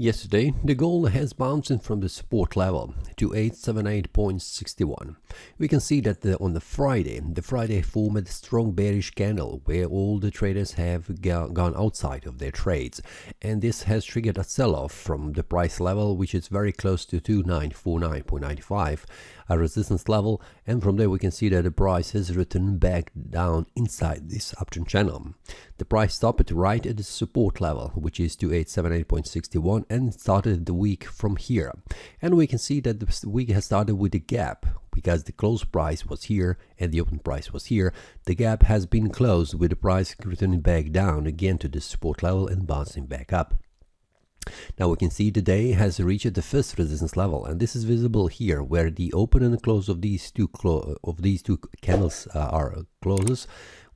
Yesterday, the gold has bounced in from the support level to 878.61. We can see that on the Friday formed a strong bearish candle where all the traders have gone outside of their trades, and this has triggered a sell-off from the price level, which is very close to 2949.95, a resistance level, and from there we can see that the price has returned back down inside this uptrend channel. The price stopped right at the support level, which is to 878.61, and started the week from here. And we can see that the week has started with a gap, because the close price was here and the open price was here. The gap has been closed with the price returning back down again to the support level and bouncing back up. Now we can see the day has reached the first resistance level, and this is visible here where the open and close of these two candles are closes,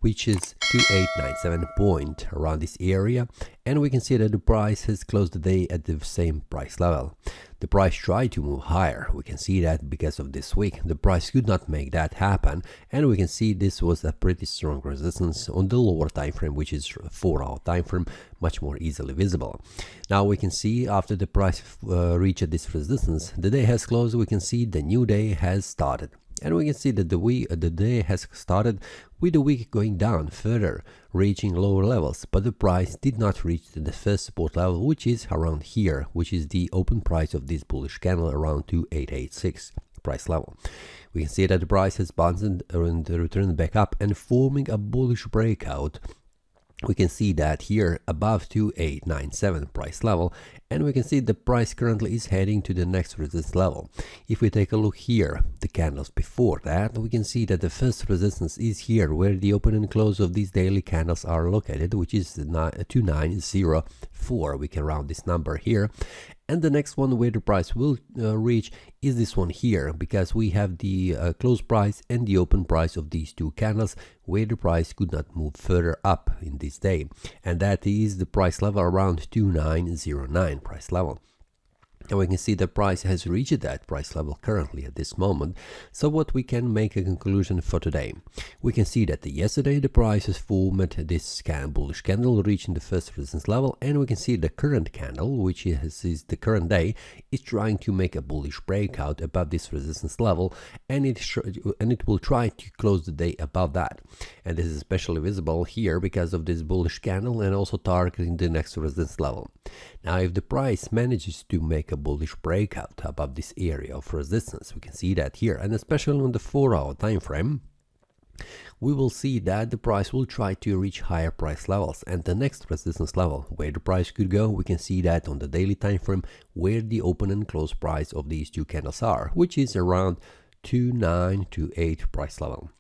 which is 2897 point around this area, and we can see that the price has closed the day at the same price level. The price tried to move higher. We can see that because of this week the price could not make that happen, and we can see this was a pretty strong resistance on the lower time frame, which is 4-hour time frame, much more easily visible. Now we can see after the price reached this resistance, the day has closed. We can see the new day has started. And we can see that the day has started with the week going down further, reaching lower levels, but the price did not reach the first support level, which is around here, which is the open price of this bullish candle around 2886 price level. We can see that the price has bounced and returned back up and forming a bullish breakout. We can see that here above 2897 price level, and we can see the price currently is heading to the next resistance level. If we take a look here, the candles before that, we can see that the first resistance is here where the open and close of these daily candles are located, which is 2904. We can round this number here. And the next one where the price will reach is this one here, because we have the close price and the open price of these two candles where the price could not move further up in this day, and that is the price level around 2909 price level. And we can see the price has reached that price level currently at this moment. So what we can make a conclusion for today, we can see that yesterday the price has formed this bullish candle reaching the first resistance level, and we can see the current candle, which is the current day, is trying to make a bullish breakout above this resistance level, and it will try to close the day above that. And this is especially visible here because of this bullish candle and also targeting the next resistance level. Now if the price manages to make a bullish breakout above this area of resistance, we can see that here, and especially on the 4-hour time frame, we will see that the price will try to reach higher price levels, and the next resistance level where the price could go, we can see that on the daily time frame where the open and close price of these two candles are, which is around 2928 price level.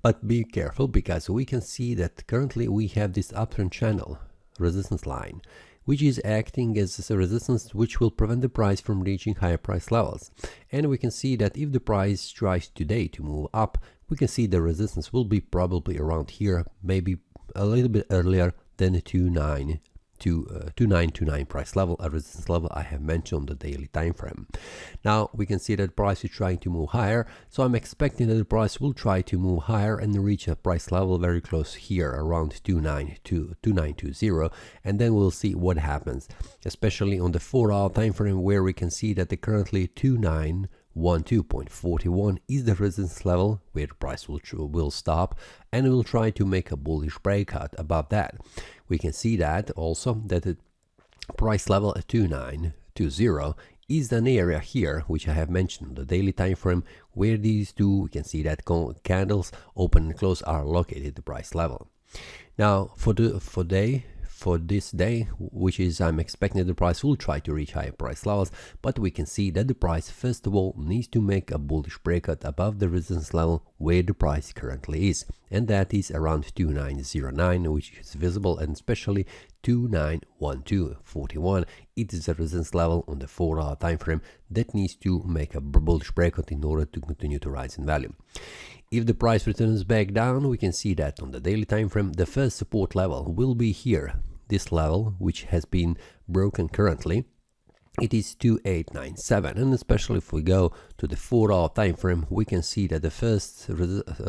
But be careful, because we can see that currently we have this uptrend channel resistance line, which is acting as a resistance which will prevent the price from reaching higher price levels. And we can see that if the price tries today to move up, we can see the resistance will be probably around here, maybe a little bit earlier than the 2929 price level, a resistance level I have mentioned on the daily time frame. Now we can see that price is trying to move higher, so I'm expecting that the price will try to move higher and reach a price level very close here around 2920, and then we'll see what happens, especially on the 4-hour time frame where we can see that the currently 2912.41 is the resistance level where the price will stop and will try to make a bullish breakout above that. We can see that also that the price level at 2920 is an area here which I have mentioned on the daily time frame where these two, we can see that candles open and close are located at the price level. Now for this day, which is I'm expecting that the price will try to reach higher price levels, but we can see that the price first of all needs to make a bullish breakout above the resistance level where the price currently is, and that is around 2909, which is visible, and especially 2912.41. It is a resistance level on the 4-hour time frame that needs to make a bullish breakout in order to continue to rise in value. If the price returns back down, we can see that on the daily time frame the first support level will be here, this level which has been broken currently. It is 2897, and especially if we go to the 4-hour time frame, we can see that the first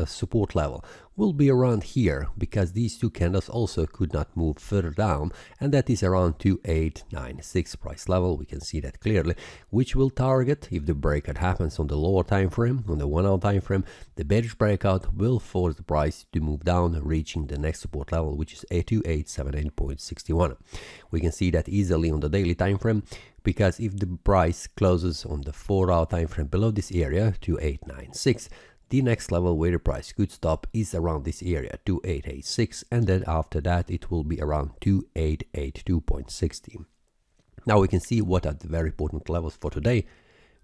support level will be around here, because these two candles also could not move further down, and that is around 2896 price level. We can see that clearly, which will target if the breakout happens on the lower time frame, on the 1 hour time frame. The bearish breakout will force the price to move down, reaching the next support level, which is 2878.61. We can see that easily on the daily time frame, because if the price closes on the 4 hour time frame below this area, 2896, the next level where the price could stop is around this area, 2886, and then after that it will be around 2882.60. Now we can see what are the very important levels for today.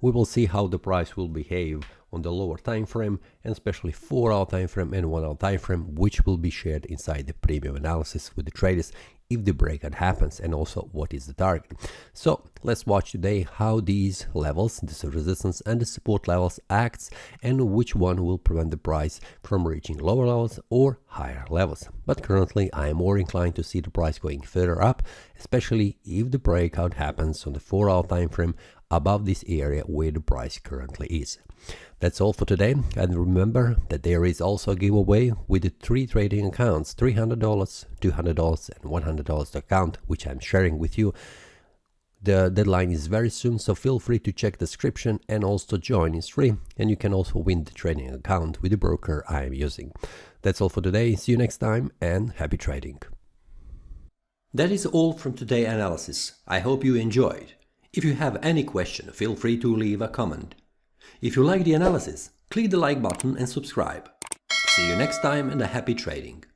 We will see how the price will behave on the lower time frame, and especially 4 hour time frame and 1 hour time frame, which will be shared inside the premium analysis with the traders if the breakout happens, and also what is the target. So let's watch today how these levels, this resistance and the support levels, acts, and which one will prevent the price from reaching lower levels or higher levels. But currently I am more inclined to see the price going further up, especially if the breakout happens on the 4 hour time frame above this area where the price currently is. That's all for today, and remember that there is also a giveaway with the 3 trading accounts, $300, $200 and $100 account, which I'm sharing with you. The deadline is very soon, so feel free to check the description and also join. It's free, and you can also win the trading account with the broker I am using. That's all for today. See you next time, and happy trading. That is all from today's analysis. I hope you enjoyed. If you have any question, feel free to leave a comment. If you like the analysis, click the like button and subscribe. See you next time, and a happy trading.